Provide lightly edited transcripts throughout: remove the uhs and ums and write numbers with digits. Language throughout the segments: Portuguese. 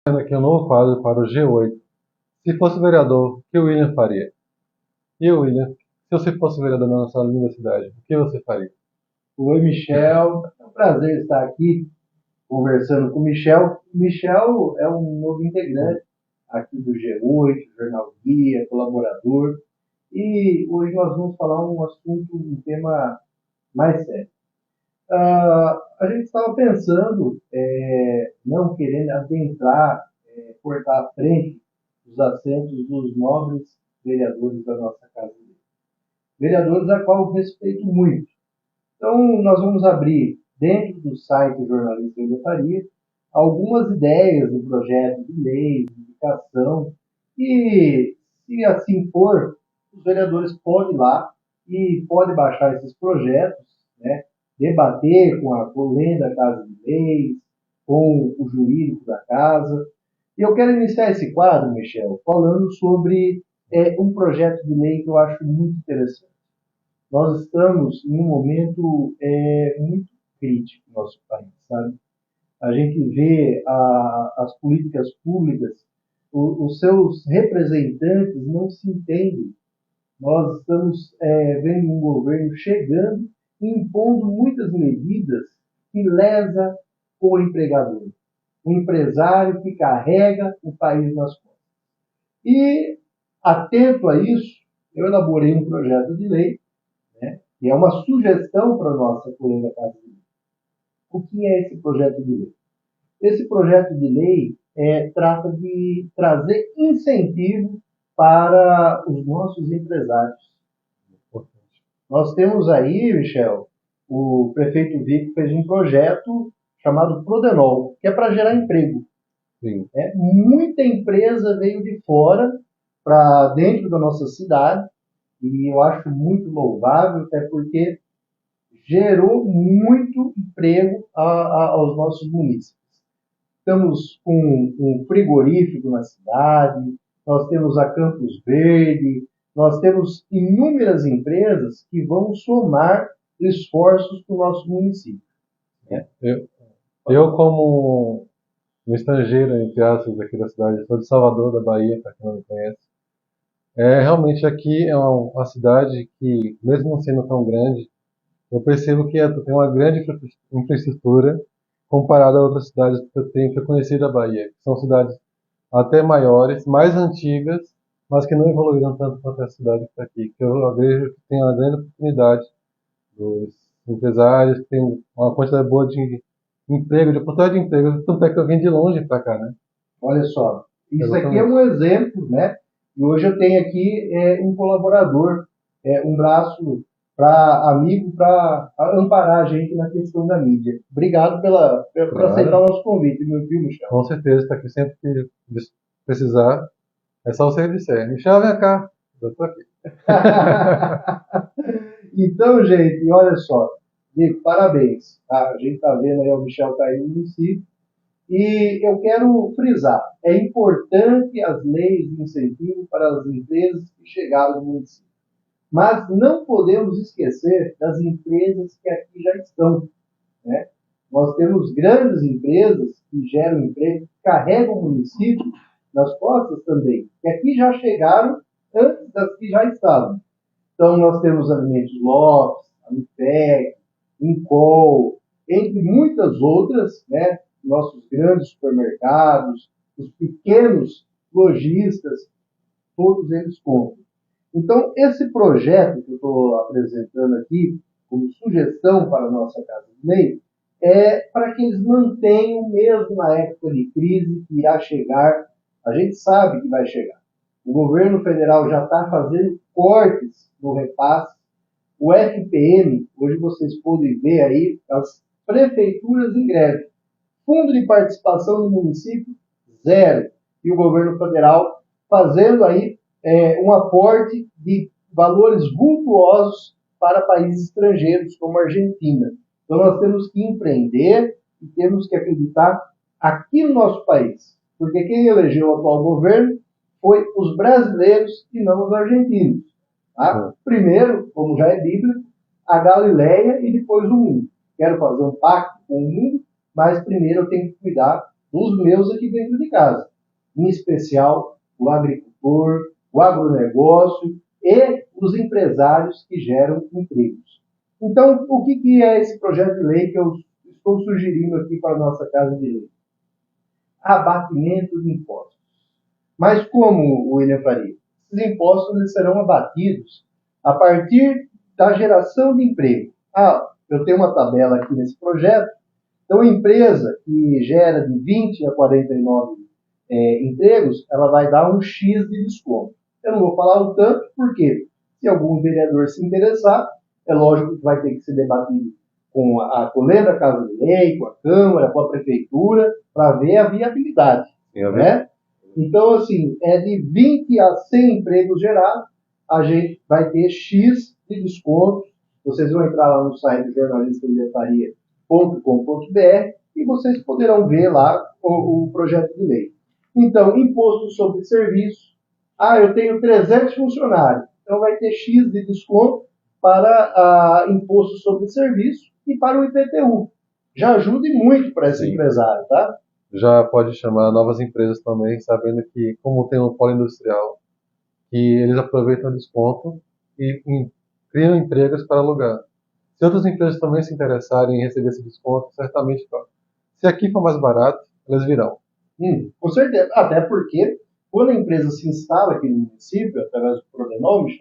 Aqui um novo quadro para o G8. Se fosse vereador, o que o William faria? E o William, se você fosse vereador na nossa linda cidade, o que você faria? Oi, Michel. É um prazer estar aqui conversando com o Michel. O Michel é um novo integrante aqui do G8, Jornal Guia, colaborador. E hoje nós vamos falar um tema mais sério. A gente estava pensando, não querendo adentrar, cortar a frente dos assentos dos nobres vereadores da nossa Casa. Vereadores a qual eu respeito muito. Então, nós vamos abrir, dentro do site Jornalista William Faria, algumas ideias do projeto de lei, de indicação, e, se assim for, os vereadores podem ir lá e podem baixar esses projetos, né, debater com a colenda da Casa de Leis, com o jurídico da Casa. E eu quero iniciar esse quadro, Michel, falando sobre um projeto de lei que eu acho muito interessante. Nós estamos em um momento muito crítico no nosso país, sabe? A gente vê as políticas públicas, os seus representantes não se entendem. Nós estamos vendo um governo chegando e impondo muitas medidas que lesa o empregador, o empresário que carrega o país nas costas. E, atento a isso, eu elaborei um projeto de lei, né, que é uma sugestão para a nossa colega Casa de Lei. O que é esse projeto de lei? Esse projeto de lei trata de trazer incentivo para os nossos empresários. Nós temos aí, Michel, o prefeito Vico fez um projeto chamado Prodenol, que é para gerar emprego. Sim. Muita empresa veio de fora para dentro da nossa cidade, e eu acho muito louvável, até porque gerou muito emprego aos nossos munícipes. Estamos com um frigorífico na cidade, nós temos a Campos Verde, nós temos inúmeras empresas que vão somar esforços para o nosso município. Eu como um estrangeiro, entre aspas, aqui da cidade, sou de Salvador, da Bahia, para quem não me conhece. Realmente aqui é uma cidade que, mesmo não sendo tão grande, eu percebo que tem uma grande infraestrutura comparada a outras cidades que eu conheci da Bahia, que são cidades até maiores, mais antigas, mas que não evoluíram tanto quanto a cidade que está aqui. Que eu vejo que tem uma grande oportunidade dos empresários, que tem uma quantidade boa de emprego, de oportunidade de emprego, tanto é que eu vim de longe para cá, né? Olha só, isso Exatamente. aqui é um exemplo, né? E hoje eu tenho aqui um colaborador, um braço para amigo, para amparar a gente na questão da mídia. Obrigado por aceitar o nosso convite, meu filho, Michel. Com certeza, está aqui sempre que precisar. É só você disser, Michel, vem cá, eu estou aqui. Então, gente, olha só, Nico, parabéns. Tá? A gente está vendo aí, o Michel está aí no município. E eu quero frisar, é importante as leis de incentivo para as empresas que chegaram no município. Mas não podemos esquecer das empresas que aqui já estão. Né? Nós temos grandes empresas que geram emprego, que carregam o município nas costas também, que aqui já chegaram antes das que já estavam. Então, nós temos Alimentos Lopes, Amipec, Incol, entre muitas outras, né? Nossos grandes supermercados, os pequenos lojistas, todos eles contam. Então, esse projeto que eu estou apresentando aqui, como sugestão para a nossa Casa de Lei, é para que eles mantenham, mesmo na época de crise que irá chegar, a gente sabe que vai chegar. O governo federal já está fazendo cortes no repasse. O FPM, hoje vocês podem ver aí, as prefeituras em greve. Fundo de participação do município, zero. E o governo federal fazendo aí um aporte de valores vultuosos para países estrangeiros, como a Argentina. Então nós temos que empreender e temos que acreditar aqui no nosso país. Porque quem elegeu o atual governo foi os brasileiros e não os argentinos. Tá? Primeiro, como já é bíblico, a Galileia e depois o mundo. Quero fazer um pacto com o mundo, mas primeiro eu tenho que cuidar dos meus aqui dentro de casa, em especial o agricultor, o agronegócio e os empresários que geram empregos. Então, o que é esse projeto de lei que eu estou sugerindo aqui para a nossa Casa de Lei? Abatimento de impostos. Mas como, William Faria? Esses impostos eles serão abatidos a partir da geração de emprego. Eu tenho uma tabela aqui nesse projeto. Então, a empresa que gera de 20 a 49 empregos, ela vai dar um X de desconto. Eu não vou falar o tanto, porque se algum vereador se interessar, é lógico que vai ter que ser debatido com a colher da Casa de Lei, com a Câmara, com a Prefeitura, para ver a viabilidade. Né? Então, assim, de 20 a 100 empregos gerados, a gente vai ter X de desconto. Vocês vão entrar lá no site jornalistavidafaria.com.br e vocês poderão ver lá o projeto de lei. Então, imposto sobre serviço. Eu tenho 300 funcionários. Então, vai ter X de desconto para imposto sobre serviço e para o IPTU. Já ajude muito para esse empresário, tá? Já pode chamar novas empresas também, sabendo que, como tem um polo industrial, que eles aproveitam o desconto e criam empregos para alugar. Se outras empresas também se interessarem em receber esse desconto, certamente, se aqui for mais barato, elas virão. Com certeza. Até porque, quando a empresa se instala aqui no município, através do Prodenomes,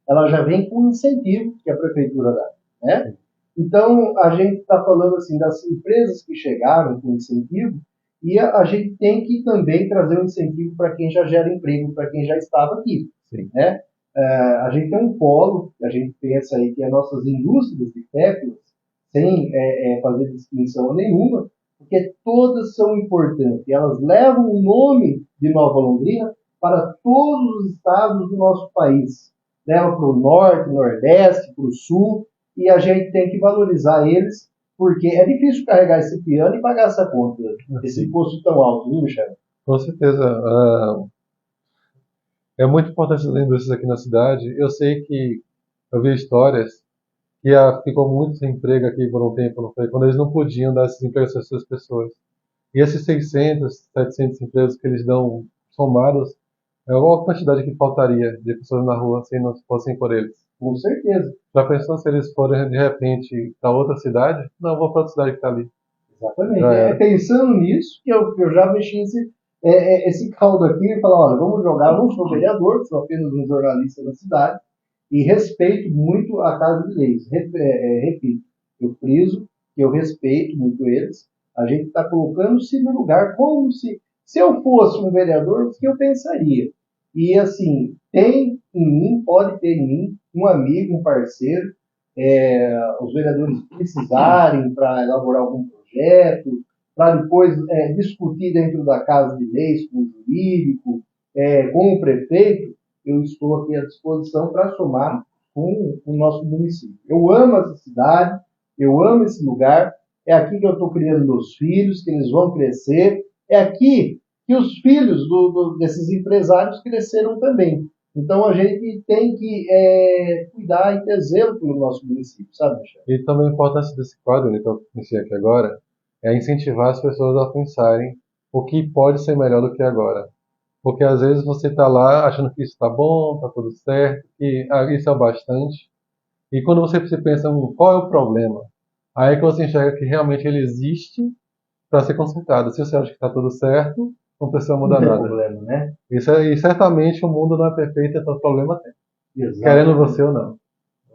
ela já vem com um incentivo que a prefeitura dá. Né? Então, a gente está falando assim das empresas que chegaram com incentivo e a gente tem que também trazer um incentivo para quem já gera emprego, para quem já estava aqui. Né? A gente tem um polo, a gente pensa aí que as nossas indústrias de técnicos, sem fazer distinção nenhuma, porque todas são importantes. Elas levam o nome de Nova Londrina para todos os estados do nosso país. Leva para o norte, nordeste, para o sul, e a gente tem que valorizar eles, porque é difícil carregar esse piano e pagar essa conta, esse imposto tão alto, viu, Michel? Com certeza. É muito importante as indústrias aqui na cidade. Eu sei que eu vi histórias que ficou muito sem emprego aqui por um tempo, não foi? Quando eles não podiam dar esses empregos a essas pessoas. E esses 600, 700 empregos que eles dão somados, é uma quantidade que faltaria de pessoas na rua se não fossem por eles. Com certeza. Já pensou se eles forem, de repente, para outra cidade? Não, eu vou para outra cidade que está ali. Exatamente. Pensando nisso, que eu já mexi esse caldo aqui e falar, olha, vamos jogar, não sou vereador, sou apenas um jornalista da cidade, e respeito muito a Casa de Leis. Repito, eu friso que eu respeito muito eles. A gente está colocando-se no lugar como se eu fosse um vereador, o que eu pensaria. E assim, tem em mim, pode ter em mim, um amigo, um parceiro, os vereadores precisarem para elaborar algum projeto, para depois discutir dentro da Casa de Leis com o jurídico, com o prefeito, eu estou aqui à disposição para somar com o nosso município. Eu amo essa cidade, eu amo esse lugar, é aqui que eu estou criando meus filhos, que eles vão crescer, é aqui que os filhos desses empresários cresceram também. Então a gente tem que cuidar e ter zelo pelo nosso município, sabe, Michel? E também a importância desse quadro, que eu pensei aqui agora, é incentivar as pessoas a pensarem o que pode ser melhor do que agora. Porque às vezes você está lá achando que isso está bom, está tudo certo, que isso é o bastante. E quando você pensa, qual é o problema? Aí é que você enxerga que realmente ele existe para ser consertado. Se você acha que está tudo certo, não precisa mudar nada. Problema, né? E certamente o mundo não é perfeito, então o problema tem. Exatamente. Querendo você ou não.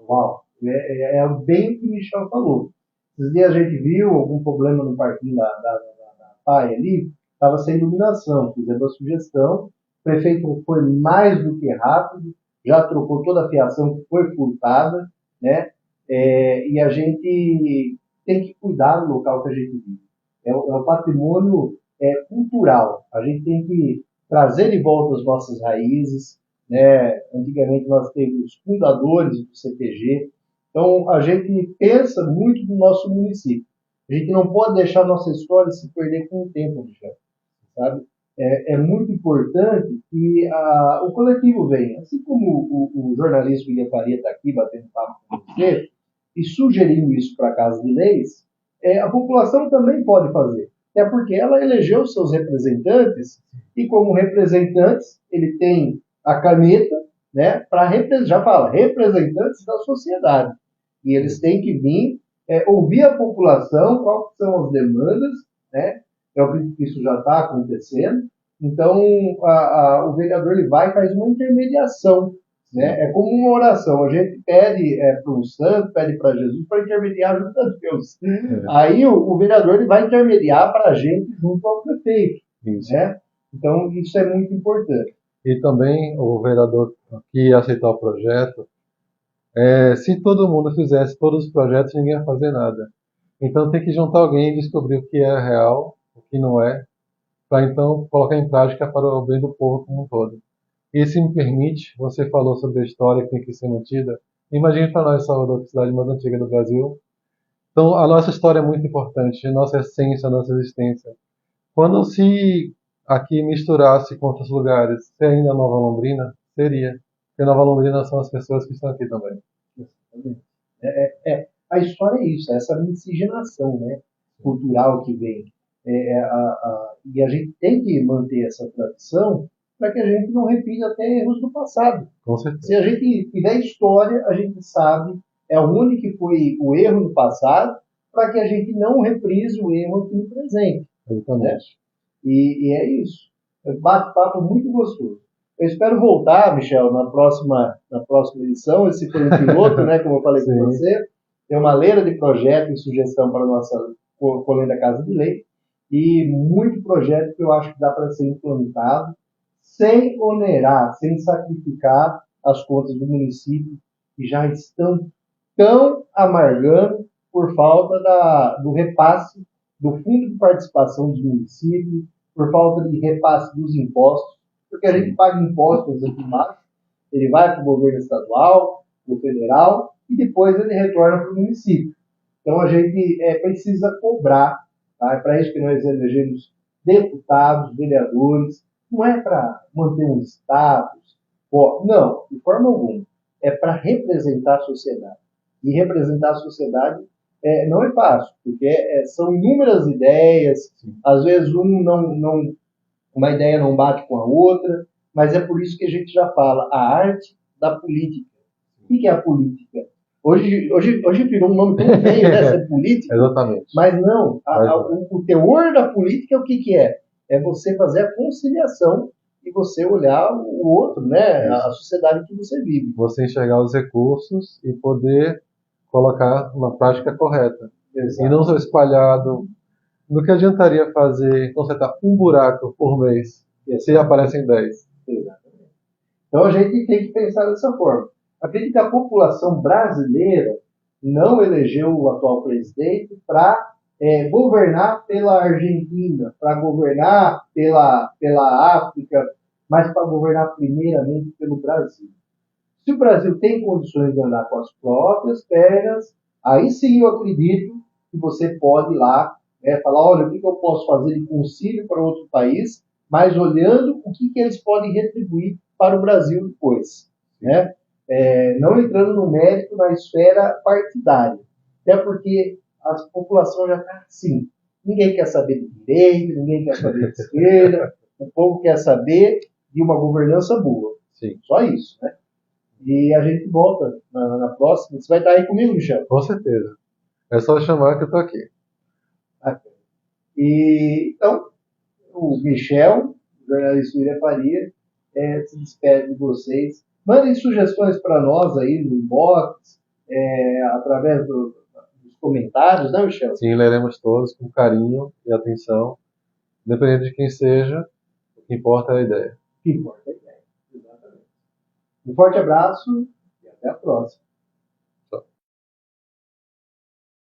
Uau. É bem o que o Michel falou. Esses dias a gente viu algum problema no parquinho da PAI ali, estava sem iluminação. Fizemos a sugestão, o prefeito foi mais do que rápido, já trocou toda a fiação que foi furtada, né? E a gente tem que cuidar do local que a gente vive. É um patrimônio cultural. A gente tem que trazer de volta as nossas raízes, né? Antigamente nós temos os fundadores do CTG, então a gente pensa muito no nosso município. A gente não pode deixar a nossa história se perder com o tempo, Michel, sabe? É muito importante que o coletivo venha, assim como o jornalista William Faria está aqui batendo papo com você e sugerindo isso para a Casa de Leis, a população também pode fazer. até porque ela elegeu seus representantes, e como representantes, ele tem a caneta, né, para já fala, representantes da sociedade. E eles têm que vir ouvir a população, quais são as demandas, né? Eu acredito que isso já está acontecendo. Então, o vereador ele vai e faz uma intermediação, né? É como uma oração. A gente pede para o santo, pede para Jesus para intermediar junto a Deus. Aí o vereador ele vai intermediar para a gente junto ao prefeito. Isso. Né? Então, isso é muito importante. E também o vereador que aceitar o projeto, se todo mundo fizesse todos os projetos, ninguém ia fazer nada. Então tem que juntar alguém e descobrir o que é real, o que não é, para então colocar em prática para o bem do povo como um todo. E se me permite, você falou sobre a história que tem que ser mantida. Imagine para nós, Salvador, que é a cidade mais antiga do Brasil. Então a nossa história é muito importante, a nossa essência, a nossa existência. Quando se aqui misturasse com outros lugares, seria Nova Londrina? Seria. Porque Nova Londrina são as pessoas que estão aqui também. A história é isso, essa miscigenação, né, cultural que vem. E a gente tem que manter essa tradição para que a gente não repita até erros do passado. Com certeza. Se a gente tiver história, a gente sabe onde que foi o erro no passado, para que a gente não reprise o erro aqui no presente. Exatamente. Né? E é isso. Bate-papo muito gostoso. Eu espero voltar, Michel, na próxima edição. Esse foi um piloto, né, como eu falei com você. Tem uma leira de projeto e sugestão para a nossa colônia da Casa de Lei. E muito projeto que eu acho que dá para ser implantado sem onerar, sem sacrificar as contas do município, que já estão tão amargando por falta do repasse do Fundo de Participação dos Municípios, por falta de repasse dos impostos, porque a gente paga impostos aqui embaixo, ele vai para o governo estadual, para o federal, e depois ele retorna para o município. Então a gente precisa cobrar, tá? É para isso que nós elegemos deputados, vereadores, não é para manter um status, não, de forma alguma, é para representar a sociedade. E representar a sociedade não é fácil, porque são inúmeras ideias, às vezes uma ideia não bate com a outra, mas é por isso que a gente já fala a arte da política. O que é a política? Hoje virou um nome tão feio, né? Ser política. Exatamente. Mas não, o teor da política é o que é? É você fazer a conciliação e você olhar o outro, né? A sociedade que você vive. Você enxergar os recursos e poder colocar uma prática correta. Exato. E não ser espalhado. No que adiantaria fazer, consertar um buraco por mês, se aparecem 10? Exatamente. Então a gente tem que pensar dessa forma. Acredito que a população brasileira não elegeu o atual presidente para governar pela Argentina, para governar pela África, mas para governar primeiramente pelo Brasil. Se o Brasil tem condições de andar com as próprias pernas, aí sim eu acredito que você pode ir lá falar, olha, o que eu posso fazer de concílio para outro país, mas olhando o que eles podem retribuir para o Brasil depois. Né? Não entrando no mérito na esfera partidária. Até porque a população já está assim. Ninguém quer saber de direita, ninguém quer saber de esquerda, o povo quer saber de uma governança boa. Sim. Só isso, né? E a gente volta na próxima. Você vai estar aí comigo, Michel? Com certeza. É só chamar que eu estou aqui. E, então, o Michel, o jornalista William Faria, se despede de vocês. Mandem sugestões para nós aí no inbox, através dos comentários, né, Michel? Sim, leremos todos com carinho e atenção. Independente de quem seja, o que importa é a ideia. O que importa é a ideia, exatamente. Um forte abraço e até a próxima.